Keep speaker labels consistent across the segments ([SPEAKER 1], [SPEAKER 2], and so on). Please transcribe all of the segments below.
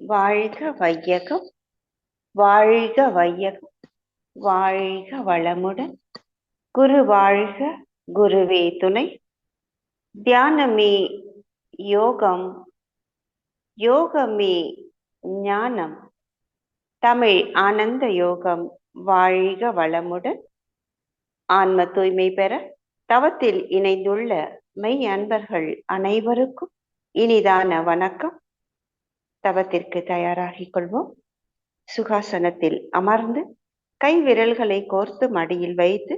[SPEAKER 1] வாழ்க வையகம், வாழ்க வையகம், வாழ்க வளமுடன். குரு வாழ்க, குருவே துணை. தியானமே யோகம், யோகமே ஞானம். தமிழ் ஆனந்த யோகம். வாழ்க வளமுடன். ஆன்ம தூய்மை பெற தவத்தில் இணைந்துள்ள மெய் அன்பர்கள் அனைவருக்கும் இனிதான வணக்கம். தவத்திற்கு தயாராகிக் கொள்வோம். சுகாசனத்தில் அமர்ந்து கை விரல்களை கோர்த்து மடியில் வைத்து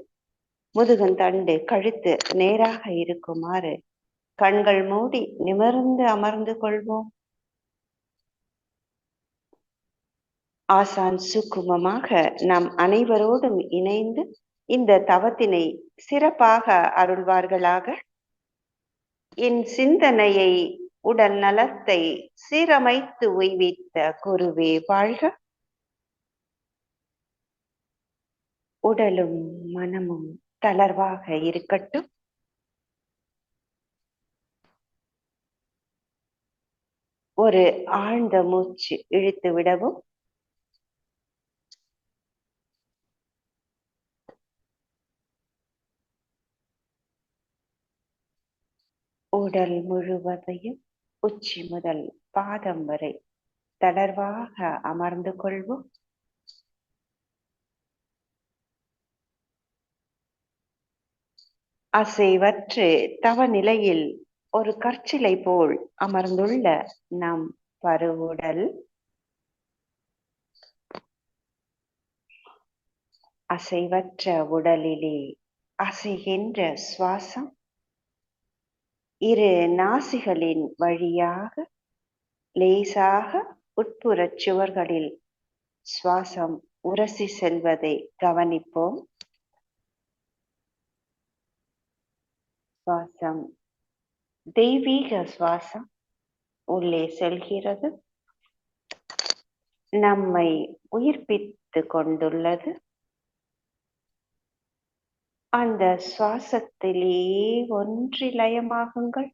[SPEAKER 1] முதுகந்தண்டு கழுத்து நேராக இருக்குமாறு கண்கள் மூடி நிமிர்ந்து அமர்ந்து கொள்வோம். ஆசான் சுக்குமமாக நம் அனைவரோடும் இணைந்து இந்த தவத்தினை சிறப்பாக அருள்வார்களாக. என் சிந்தனையை உடல் நலத்தை சீரமைத்து உய்வித்த குருவே வாழ்க. உடலும் மனமும் தளர்வாக இருக்கட்டும். ஒரு ஆழ்ந்த மூச்சு இழுத்து விடவும். உடல் முழுவதையும் உச்சி முதல் பாதம் வரை தளர்வாக அமர்ந்து கொள்வோம். அசைவற்று தவ நிலையில் ஒரு கற்சிலை போல் அமர்ந்துள்ள நம் பருவுடல் அசைவற்ற உடலிலே அசைகின்ற சுவாசம் இரு நாசிகளின் வழியாக லேசாக உட்புறச் சுவர்களில் சுவாசம் உரசி செல்வதை கவனிப்போம். சுவாசம் தெய்வீக சுவாசம் உள்ளே செல்கிறது, நம்மை உயிர்ப்பித்து கொண்டுள்ளது. அந்த சுவாசத்திலே ஒன்றி லயமாகுங்கள்.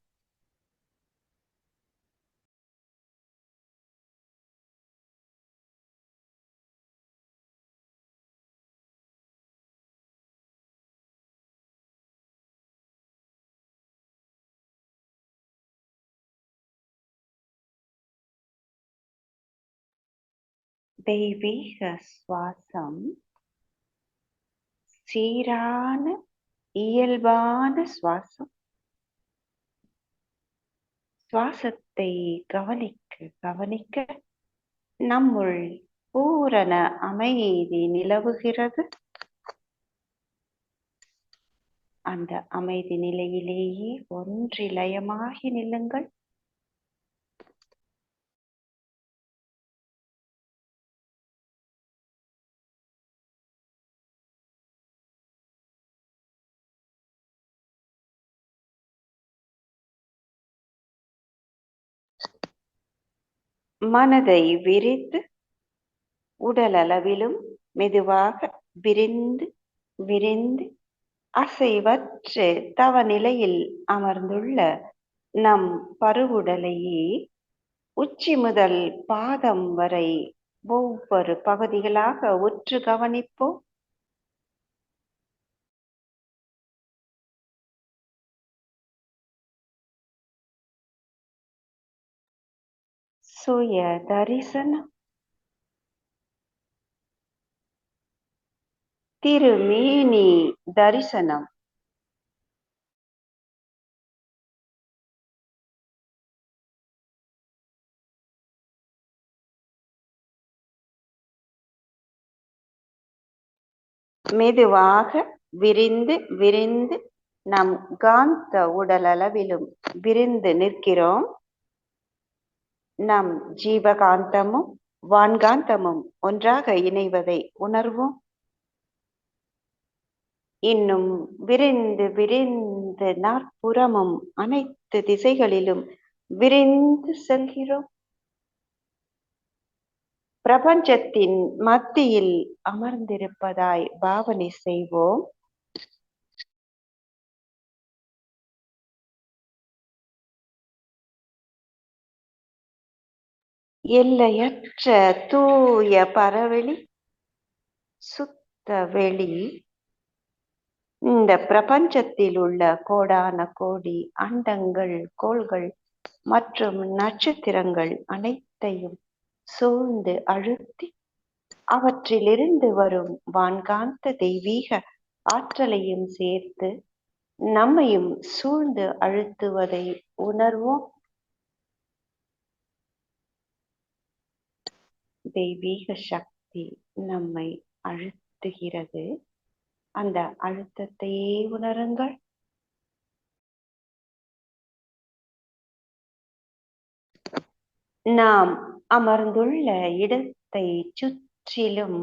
[SPEAKER 1] தெய்வீக சுவாசம் சீரான இயல்பான சுவாசம். சுவாசத்தை கவனிக்க கவனிக்க நம்முள் பூரண அமைதி நிலவுகிறது. அந்த அமைதி நிலையிலேயே ஒன்றி லயமாகி நில்லுங்கள். மனதை விரித்து உடல் அளவிலும் மெதுவாக விரிந்து விரிந்து அசைவற்று தவ நிலையில் அமர்ந்துள்ள நம் பருவுடலையே உச்சி முதல் பாதம் வரை ஒவ்வொரு பகுதிகளாக உற்று கவனிப்போம். சுய தரிசனம், திருமேனி தரிசனம். மெதுவாக விரிந்து விரிந்து நம் காந்த உடல் அளவிலும் விரிந்து நிற்கிறோம். நம் ஜீவகாந்தமும் வான்காந்தமும் ஒன்றாக இணைவதை உணர்வோம். இன்னும் விரிந்து விரிந்து நாற்புறமும் அனைத்து திசைகளிலும் விரிந்து செல்கிறோம். பிரபஞ்சத்தின் மத்தியில் அமர்ந்திருப்பதாய் பாவனை செய்வோம். எல்லையற்ற தூய பரவெளி, சுத்த வெளி, இந்த பிரபஞ்சத்தில் உள்ள கோடான கோடி அண்டங்கள், கோள்கள் மற்றும் நட்சத்திரங்கள் அனைத்தையும் சூழ்ந்து அழுத்தி அவற்றிலிருந்து வரும் வான்காந்த தெய்வீக ஆற்றலையும் சேர்த்து நம்மையும் சூழ்ந்து அழுத்துவதை உணர்வோம். தெய்வீக சக்தி நம்மை அழுத்துகிறது. அந்த அழுத்தத்தையே உணருங்கள். நாம் அமர்ந்துள்ள இடத்தை சுற்றிலும்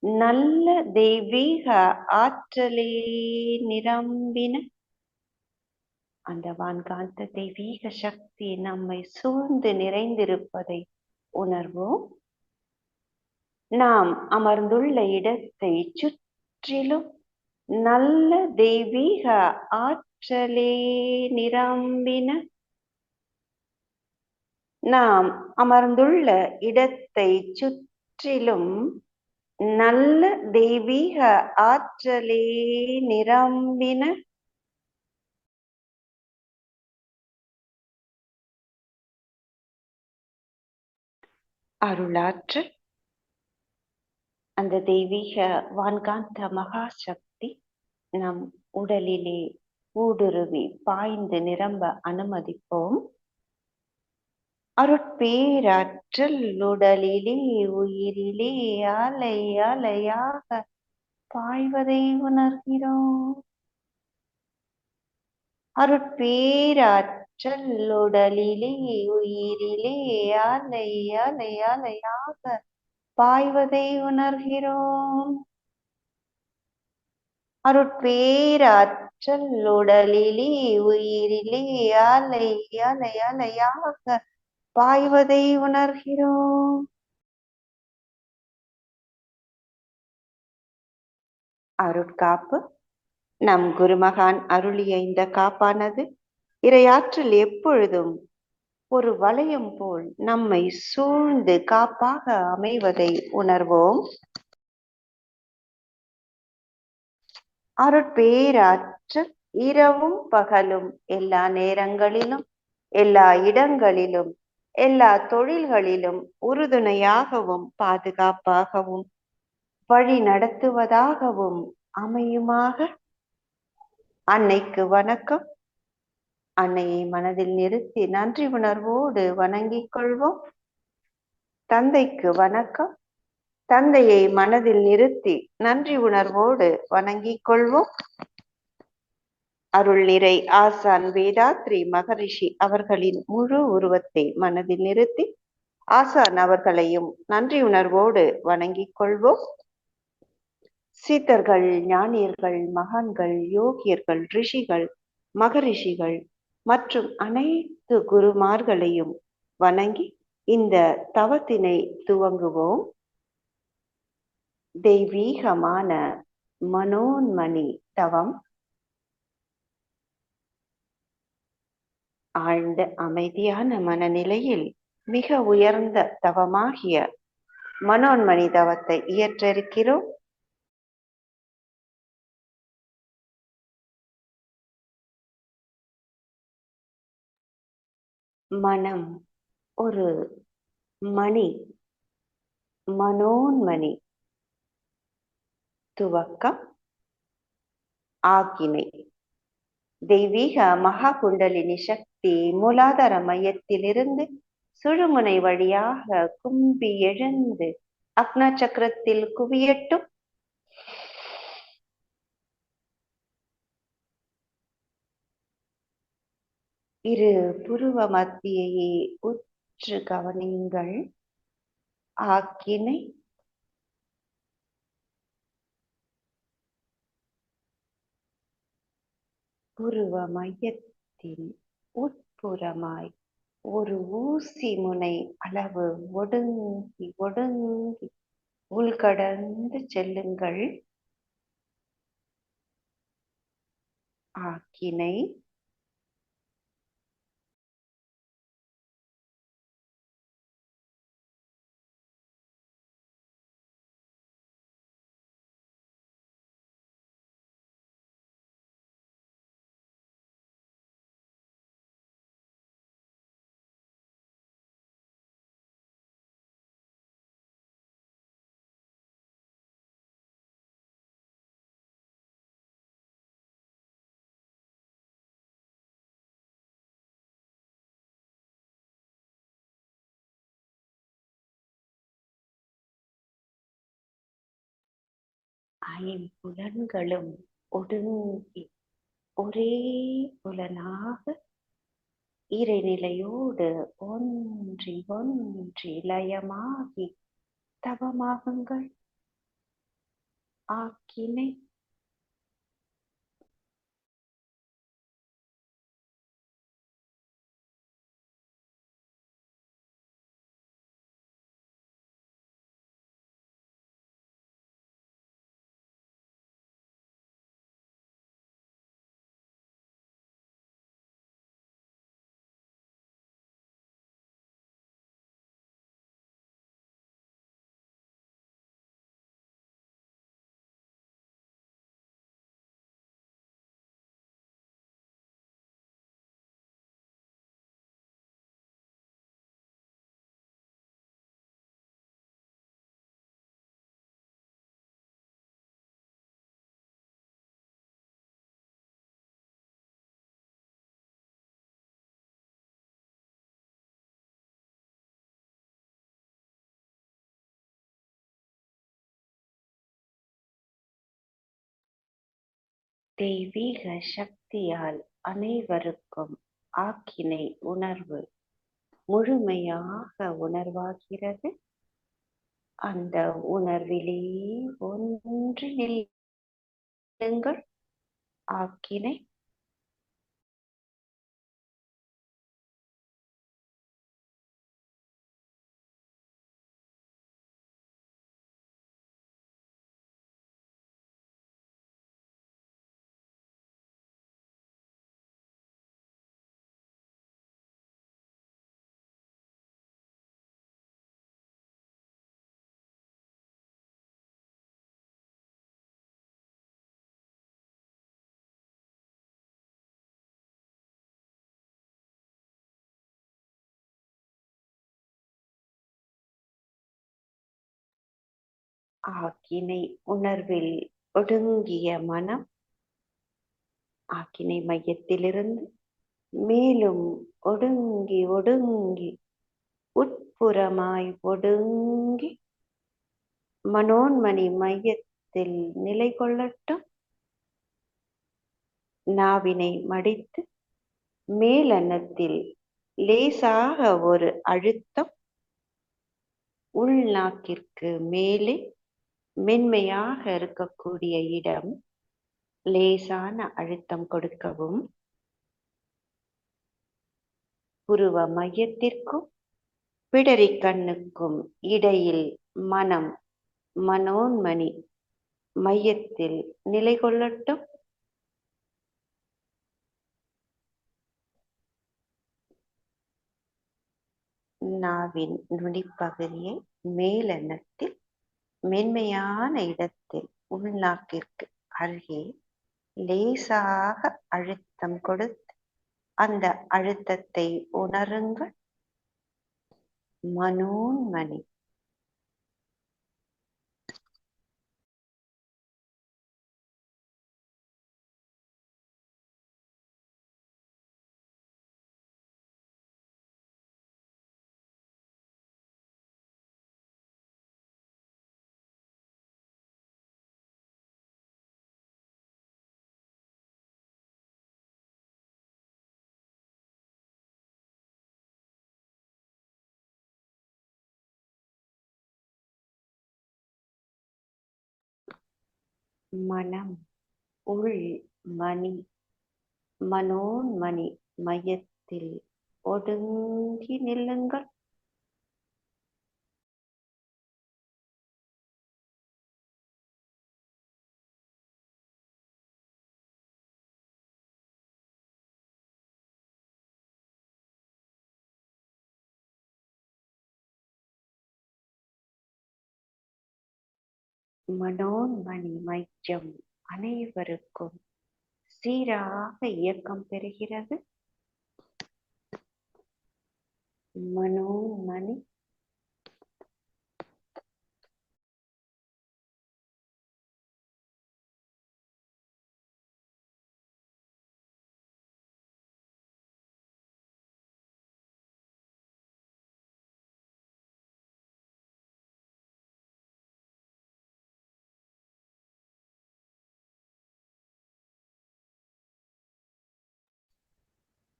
[SPEAKER 1] நல்ல தெய்வீக ஆற்றலே நிரம்பின அந்த வான்காந்த தெய்வீக சக்தி நம்மை சூழ்ந்து நிறைந்திருப்பதை உணர்வோம். நாம் அமர்ந்துள்ள இடத்தை சுற்றிலும் நல்ல தெய்வீக ஆற்றலே நிரம்பின நாம் அமர்ந்துள்ள இடத்தை சுற்றிலும் நல்ல தெய்வீக ஆற்றலே நிரம்பின அருளாற்றல் அந்த தெய்வீக வான்காந்த மகா சக்தி நம் உடலிலே ஊடுருவி பாய்ந்து நிரம்ப அனுமதிப்போம். அருட்பேராற்றல் உடலிலே உயிரிலே அலை அலையாக பாய்வதை உணர்கிறோம். அருட்பேராற்றல் உடலிலே உயிரிலே அலை அலை அலையாக பாய்வதை உணர்கிறோம். அருட்பேராற்றல் உடலிலே உயிரிலே அலை அலை அலையாக பாய்வதை உணர்கிறோம். அருட்காப்பு நம் குருமகான் அருளிய இந்த காப்பானது இறையாற்றல் எப்பொழுதும் ஒரு வளையம் போல் நம்மை சூழ்ந்து காப்பாக அமைவதை உணர்வோம். அருட்பேராற்றல் இரவும் பகலும் எல்லா நேரங்களிலும் எல்லா இடங்களிலும் எல்லா தொழில்களிலும் உறுதுணையாகவும் பாதுகாப்பாகவும் வழி நடத்துவதாகவும் அமையுமாக. அன்னைக்கு வணக்கம். அன்னையை மனதில் நிறுத்தி நன்றி உணர்வோடு வணங்கிக் கொள்வோம். தந்தைக்கு வணக்கம். தந்தையை மனதில் நிறுத்தி நன்றி உணர்வோடு வணங்கிக் கொள்வோம். அருள் நிறை ஆசான் வேதாத்ரி மகரிஷி அவர்களின் முழு உருவத்தை மனதில் நிறுத்தி ஆசான் அவர்களையும் நன்றி உணர்வோடு வணங்கிக் கொள்வோம். சித்தர்கள், ஞானியர்கள், மகான்கள், யோகியர்கள், ரிஷிகள், மகரிஷிகள் மற்றும் அனைத்து குருமார்களையும் வணங்கி இந்த தவத்தினை துவங்குவோம். தெய்வீகமான மனோன்மணி தவம். ஆழ்ந்த அமைதியான மனநிலையில் மிக உயர்ந்த தவமாகிய மனோன்மணி தவத்தை இயற்ற இருக்கிறோம். மனம் ஒரு மணி, மனோன்மணி. துவக்கம் ஆக்கினை. தெய்வீக மகா குண்டலினி சக்தி மூலாதார மையத்திலிருந்து சுழுமுனை வழியாக கும்பி எழுந்து அக்னா சக்கரத்தில் குவியட்டும். இரு புருவ மத்தியை உற்று கவனியுங்கள். ஆக்கினை புருவ மையத்தின் உட்புறமாய் ஒரு ஊசி முனை அளவு ஒடுங்கி ஒடுங்கி உள்கடந்து செல்லுங்கள். ஆக்கினை ஐம்புலன்களும் ஒடுங்கி ஒரே புலனாக இறைநிலையோடு ஒன்றி ஒன்றி லயமாகி தவமாகுங்கள். ஆக்கினை தெய்வீக சக்தியால் அனைவருக்கும் ஆக்கினை உணர்வு முழுமையாக உணர்வாகிறது. அந்த உணர்விலே ஒன்றி நில்லுங்கள். ஆக்கினை ஆக்கினை உணர்வில் ஒடுங்கிய மனம் ஆக்கினை மையத்திலிருந்து மேலும் ஒடுங்கி ஒடுங்கி உட்புறமாய் ஒடுங்கி மனோன்மணி மையத்தில் நிலை கொள்ளட்டும். நாவினை மடித்து மேலன்னத்தில் லேசாக ஒரு அழுத்தம். உள்நாக்கிற்கு மேலே மென்மையாக இருக்கக்கூடிய இடம் லேசான அழுத்தம் கொடுக்கவும். புருவ மையத்திற்கும் பிடரி கண்ணுக்கும் இடையில் மனம் மனோன்மணி மையத்தில் நிலை கொள்ளட்டும். நாவின் நுனிப்பகுதியை மேலன்னத்தில் மென்மையான இடத்தில் உள்நாக்கிற்கு அருகே லேசாக அழுத்தம் கொடுத்து அந்த அழுத்தத்தை உணருங்கள். மனோன்மணி மனம் உள் மணி மனோன்மணி மையத்தில் ஒடுங்கி நில்லுங்கள். மனோன்மணி மையம் அனைவருக்கும் சீராக இயக்கம் பெறுகிறது. மனோன்மணி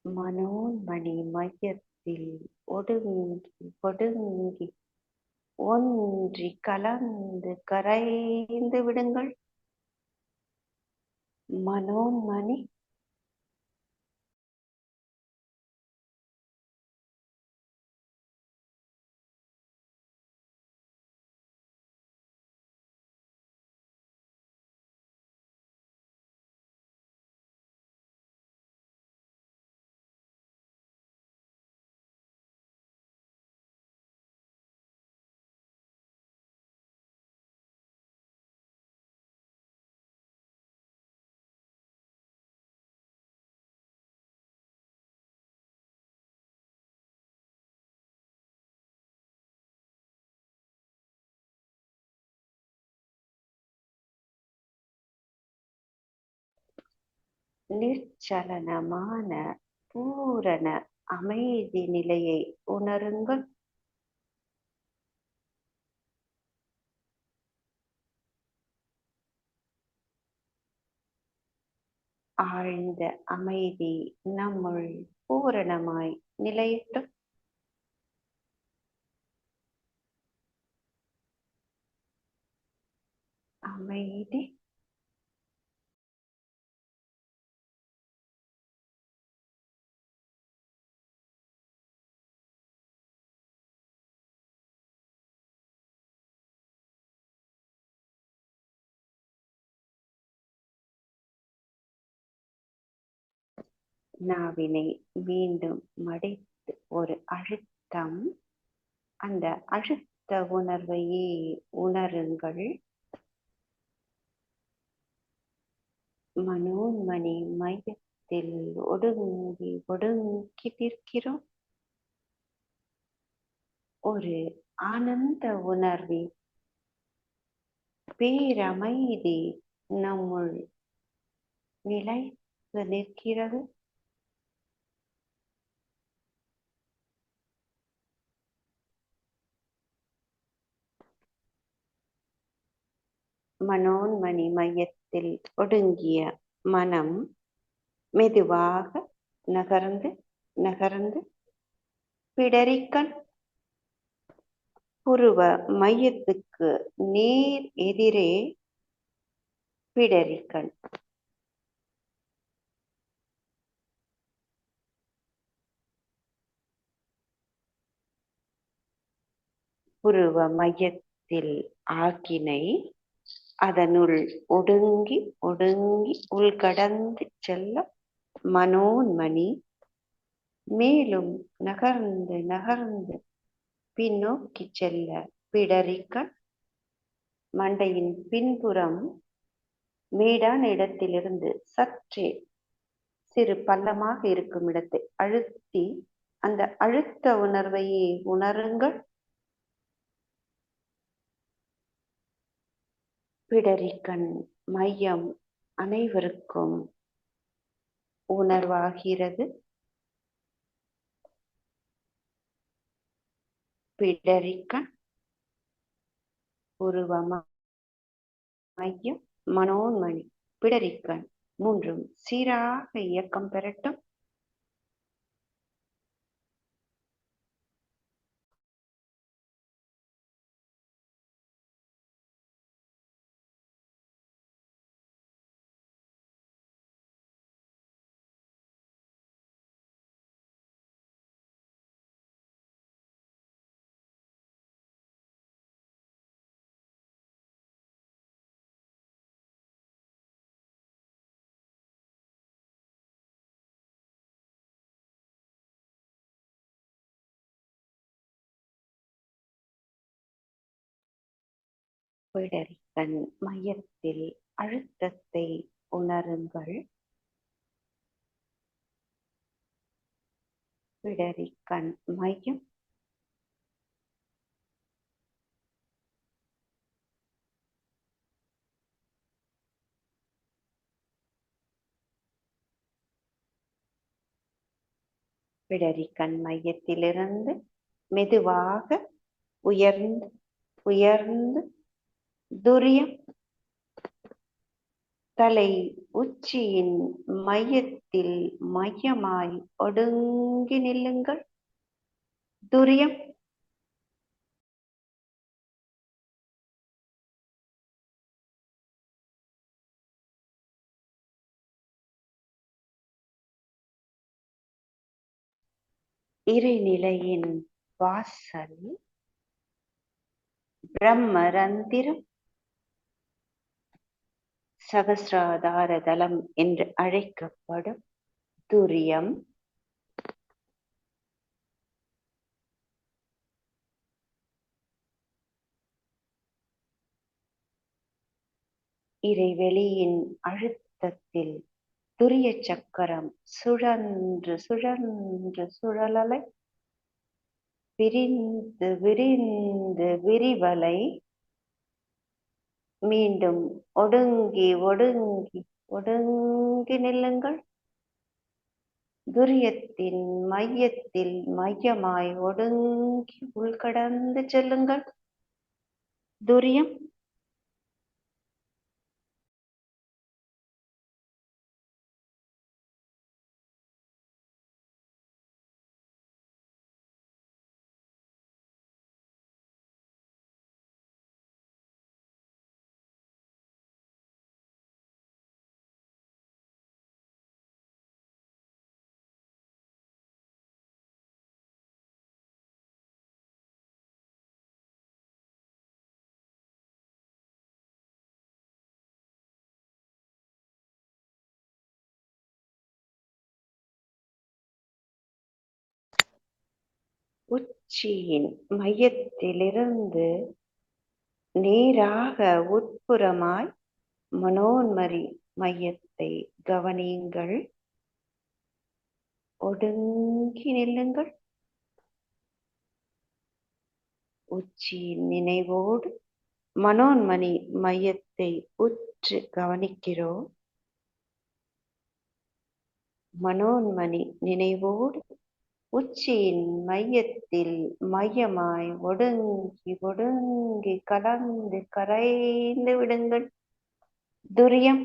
[SPEAKER 1] மனோன்மணி மையத்தில் ஒடுங்கி ஒடுங்கி ஒன்றி கலந்து கரைந்து விடுங்கள். மனோன்மணி நிர்ச்சலனமான பூரண அமைதி நிலையை உணருங்கள். ஆழ்ந்த அமைதி நம்முள் பூரணமாய் நிலையட்டும். அமைதி நாவினை மீண்டும் மடித்து ஒரு அழுத்தம். அந்த அழுத்த உணர்வையே உணருங்கள். மனோன்மணி மையத்தில் ஒடுங்கி ஒடுங்கி நிற்கிறோம். ஒரு ஆனந்த உணர்வின் பேரமைதி நம்முள் நிலைத்து நிற்கிறது. மனோன்மணி மையத்தில் ஒடுங்கிய மனம் மெதுவாக நகர்ந்து நகர்ந்து பிடரிக்கண் புருவ மையத்துக்கு நேர் எதிரே பிடரிக்கண். புருவ மையத்தில் ஆக்கினை அதனுள் ஒடுங்கி ஒடுங்கி உள்கடந்து செல்ல மனோன்மணி மேலும் நகர்ந்து நகர்ந்து பின்னோக்கி செல்ல பிடரிக்கண். மண்டையின் பின்புறம் மேடான இடத்திலிருந்து சற்றே சிறு பள்ளமாக இருக்கும் இடத்தை அழுத்தி அந்த அழுத்த உணர்வையே உணருங்கள். பிடரிக்கண் மையம் அனைவருக்கும் உணர்வாகிறது. பிடரிக்கண் புருவ மையம் மனோன்மணி பிடரிக்கண் மூன்றும் சீராக இயக்கம் பெறட்டும். பிடரிக்கண் மையத்தில் அழுத்தத்தை உணருங்கள். பிடரிக்கண் மையம் பிடரிக்கண் மையத்திலிருந்து மெதுவாக உயர்ந்து உயர்ந்து துரியம் தலை உச்சியின் மையத்தில் மையமாய் ஒடுங்கி நில்லுங்கள். துரியம். இறைநிலையின் வாசல் பிரம்மரந்திரம் சகசிராதார தலம் என்று அழைக்கப்படும் துரியம். இறைவெளியின் அழுத்தத்தில் துரிய சக்கரம் சுழன்று சுழன்று சுழலலை விரிந்து விரிந்து விரிவலை மீண்டும் ஒடுங்கி ஒடுங்கி ஒடுங்கி நில்லுங்கள். துரியத்தின் மையத்தில் மையமாய் ஒடுங்கி உள்கடந்து செல்லுங்கள். துரியம். உச்சியின் மையத்திலிருந்து நேராக உட்புறமாய் மனோன்மணி மையத்தை கவனியுங்கள். ஒடுங்கி நில்லுங்கள். உச்சியின் நினைவோடு மனோன்மணி மையத்தை உற்று கவனிக்கிறோம். மனோன்மணி நினைவோடு உச்சியின் மையத்தில் மையமாய் ஒடுங்கி ஒடுங்கி கலந்து கரைந்து விடுங்கள். துரியம்.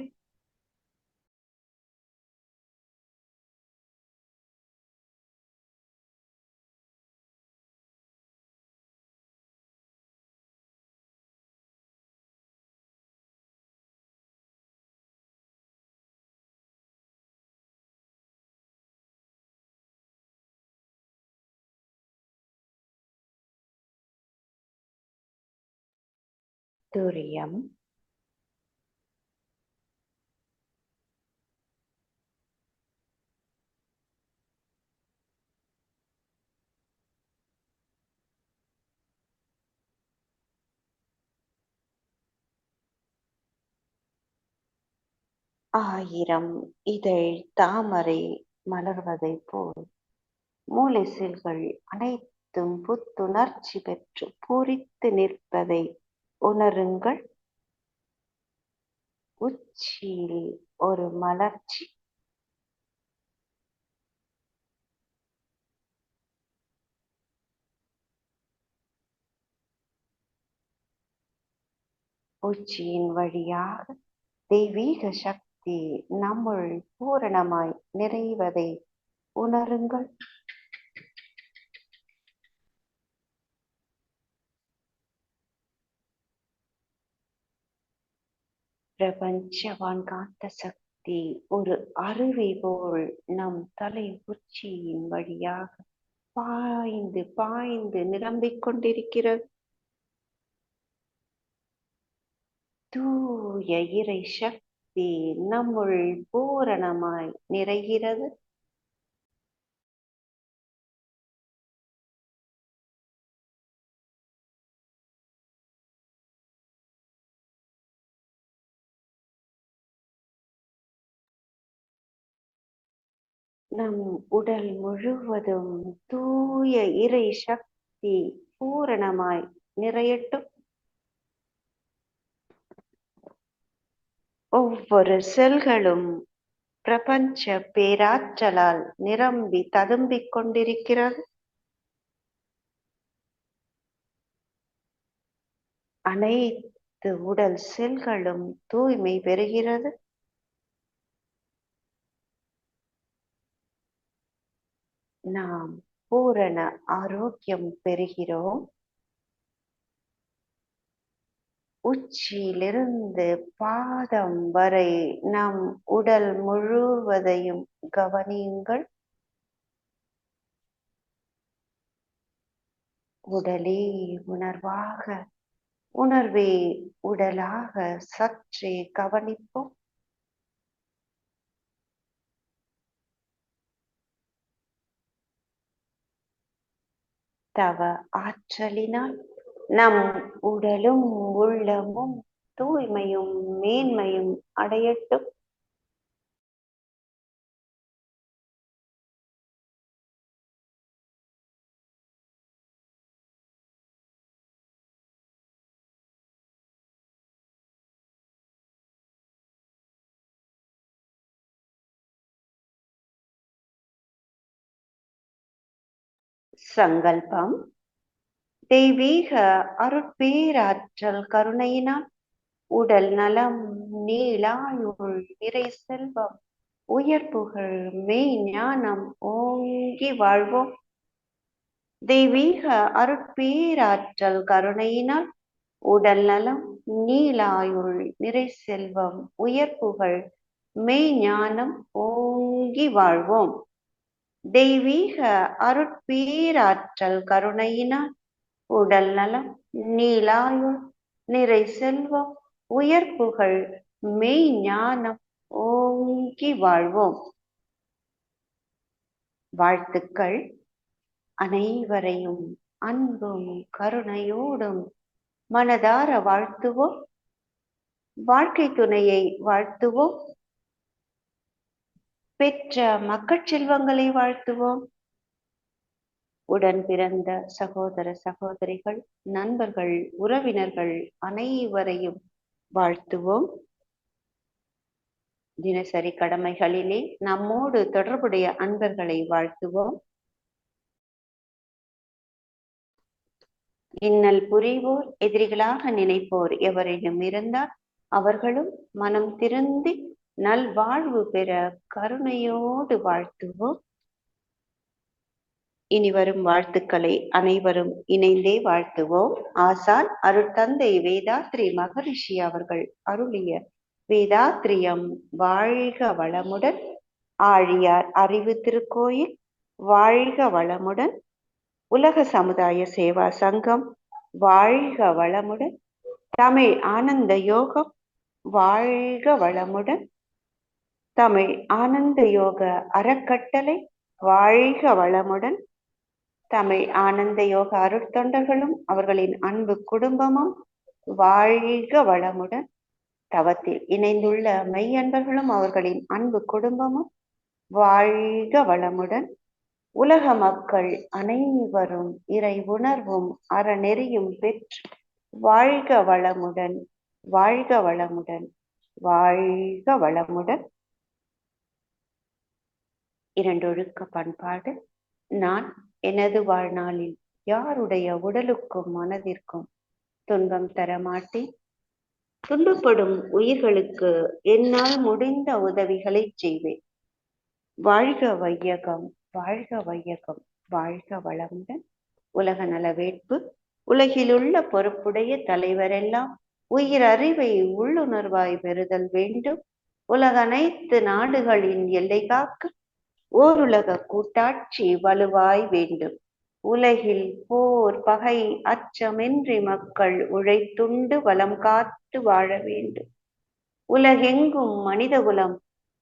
[SPEAKER 1] துரியம். ஆயிரம் இதழ் தாமரை மலர்வதைப் போல் மூளை செல்கள் அனைத்தும் புத்துணர்ச்சி பெற்று பூரித்து நிற்பதை உணருங்கள். உச்சியில் ஒரு மலர்ச்சி. உச்சியின் வழியாக தெய்வீக சக்தி நம்முள் பூரணமாய் நிறைவதை உணருங்கள். பிரபஞ்ச வான்காந்த சக்தி ஒரு அருவி போல் நம் தலை உச்சியின் வழியாக பாய்ந்து பாய்ந்து நிரம்பிக் கொண்டிருக்கிறது. தூய இறை சக்தி நம்முள் பூரணமாய் நிறைகிறது. நம் உடல் முழுவதும் தூய இறை சக்தி பூரணமாய் நிறையட்டும். ஒவ்வொரு செல்களும் பிரபஞ்ச பேராற்றலால் நிரம்பி ததும்பிக் கொண்டிருக்கிறது. அனைத்து உடல் செல்களும் தூய்மை பெறுகிறது. நாம் பூரண ஆரோக்கியம் பெறுகிறோம். உச்சியிலிருந்து பாதம் வரை நம் உடல் முழுவதையும் கவனியுங்கள். உடலே உணர்வாக, உணர்வே உடலாக சற்றே கவனிப்போம். தவ ஆற்றலினால் நம் உடலும் உள்ளமும் தூய்மையும் மேன்மையும் அடையட்டும். சங்கல்பம். தெய்வீக அருட்பேராற்றல் கருணையினால் உடல் நலம், நீளாயுள், நிறை செல்வம், உயர்ப்புகள், மெய் ஞானம் ஓங்கி வாழ்வோம். தெய்வீக அருட்பேராற்றல் கருணையினால் உடல் நலம், நீளாயுள், நிறை செல்வம், உயர்ப்புகள், மெய் ஞானம் ஓங்கி வாழ்வோம். தெய்வீக அருட்பேராற்றல் கருணையினால் உடல் நலம், நீளாயுள், நிறை செல்வம், உயர்ப்புகள், மெய் ஞானம் ஓங்கி வாழ்வோம். வாழ்த்துக்கள். அனைவரையும் அன்பும் கருணையோடும் மனதார வாழ்த்துவோம். வாழ்க்கை துணையை வாழ்த்துவோம். பெற்ற மக்கள் செல்வங்களை வாழ்த்துவோம். உடன் பிறந்த சகோதர சகோதரிகள், நண்பர்கள், உறவினர்கள் அனைவரையும் வாழ்த்துவோம். தினசரி கடமைகளிலே நம்மோடு தொடர்புடைய அன்பர்களை வாழ்த்துவோம். இன்னல் புரிவோர், எதிரிகளாக நினைப்போர் எவரையும் இருந்தால் அவர்களும் மனம் திருந்தி நல்வாழ்வு பெற கருணையோடு வாழ்த்துவோம். இனி வரும் வாழ்த்துக்களை அனைவரும் இணைந்தே வாழ்த்துவோம். ஆசான் அருட்தந்தை வேதாத்ரி மகரிஷி அவர்கள் அருளிய வேதாத்ரியம் வாழ்க வளமுடன். ஆழியார் அறிவு திருக்கோயில் வாழ்க வளமுடன். உலக சமுதாய சேவா சங்கம் வாழ்க வளமுடன். தமிழ் ஆனந்த யோகம் வாழ்க வளமுடன். தமிழ் ஆனந்த யோக அறக்கட்டளை வாழ்க வளமுடன். தமிழ் ஆனந்த யோக அருட்தொண்டர்களும் அவர்களின் அன்பு குடும்பமும் வாழ்க வளமுடன். தவத்தில் இணைந்துள்ள மெய் அன்பர்களும் அவர்களின் அன்பு குடும்பமும் வாழ்க வளமுடன். உலக மக்கள் அனைவரும் இறை உணர்வும் அறநெறியும் பெற்று வாழ்க வளமுடன், வாழ்க வளமுடன், வாழ்க வளமுடன். இரண்டொழுக்க பண்பாடு. நான் எனது வாழ்நாளில் யாருடைய உடலுக்கும் மனதிற்கும் துன்பம் தரமாட்டேன். துன்பப்படும் உயிர்களுக்கு என்னால் முடிந்த உதவிகளை செய்வேன். வாழ்க வையகம், வாழ்க வையகம், வாழ்க வளமுடன். உலக நலவேட்பு. உலகிலுள்ள பொறுப்புடைய தலைவரெல்லாம் உயிர் அறிவை உள்ளுணர்வாய் பெறுதல் வேண்டும். உலக அனைத்து நாடுகளின் எல்லை காக்க ஓருலக கூட்டாட்சி வலுவாய் வேண்டும். உலகில் போர், பகை, அச்சமின்றி மக்கள் உழைத்துண்டு வளம் காத்து வாழ வேண்டும். உலகெங்கும் மனிதகுலம்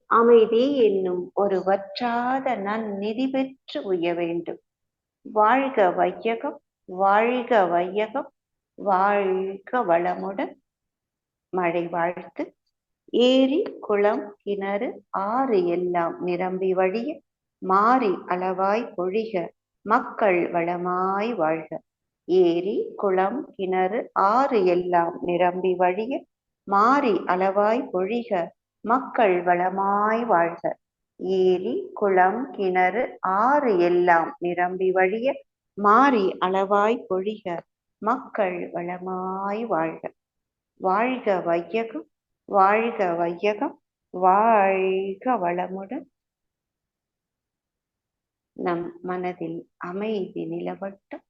[SPEAKER 1] அமைதி என்னும் ஒரு வற்றாத நன்னிதி பெற்று உய்ய வேண்டும். வாழ்க வையகம், வாழ்க வையகம், வாழ்க வளமுடன். மழை வாழ்த்து. ஏரி, குளம், கிணறு, ஆறு எல்லாம் நிரம்பி வழிய மாறி அளவாய் பொழிக, மக்கள் வளமாய் வாழ்க. ஏரி, குளம், கிணறு, ஆறு எல்லாம் நிரம்பி வழிய மாறி அளவாய் பொழிக, மக்கள் வளமாய் வாழ்க. ஏரி, குளம், கிணறு, ஆறு எல்லாம் நிரம்பி வழிய மாறி அளவாய் பொழிக, மக்கள் வளமாய் வாழ்க. வாழ்க வையகம், வாழ்க வையகம், வாழ்க வளமுடன். நம் மனதில் அமைதி நிலவட்டும்.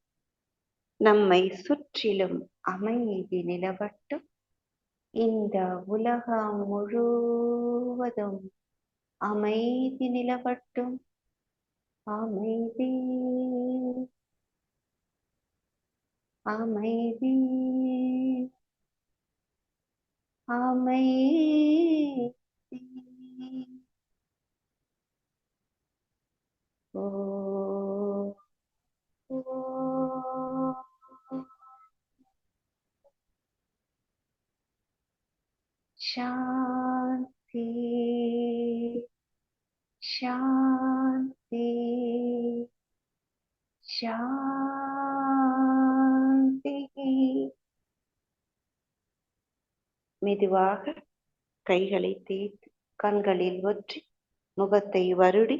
[SPEAKER 1] நம்மை சுற்றிலும் அமைதி நிலவட்டும். இந்த உலகம் முழுவதும் அமைதி நிலவட்டும். அமைதி அமைதி அமைதி. ஓ சாந்தி சாந்தி சாந்தி. மெதுவாக கைகளை தேய்த்து கண்களில் ஒற்றி முகத்தை வருடி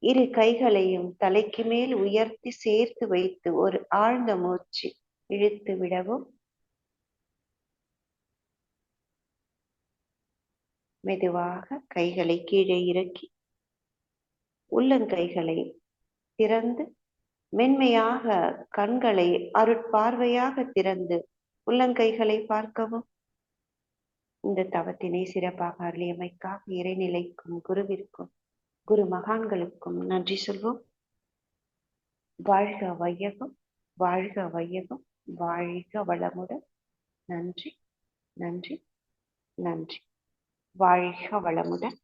[SPEAKER 1] இரு கைகளையும் தலைக்கு மேல் உயர்த்தி சேர்த்து வைத்து ஒரு ஆழ்ந்த மூச்சு இழுத்து விடவும். மெதுவாக கைகளை கீழே இறக்கி உள்ளங்கைகளை திறந்து மென்மையாக கண்களை அருட்பார்வையாக திறந்து உள்ளங்கைகளை பார்க்கவும். இந்த தவத்தினை சிறப்பாக அருளியமைக்காக இறைநிலைக்கும் குருவிற்கும் குரு மகான்களுக்கும் நன்றி சொல்வோம். வாழ்க வையகம், வாழ்க வையகம், வாழ்க வளமுடன். நன்றி, நன்றி, நன்றி. வாழ்க வளமுடன்.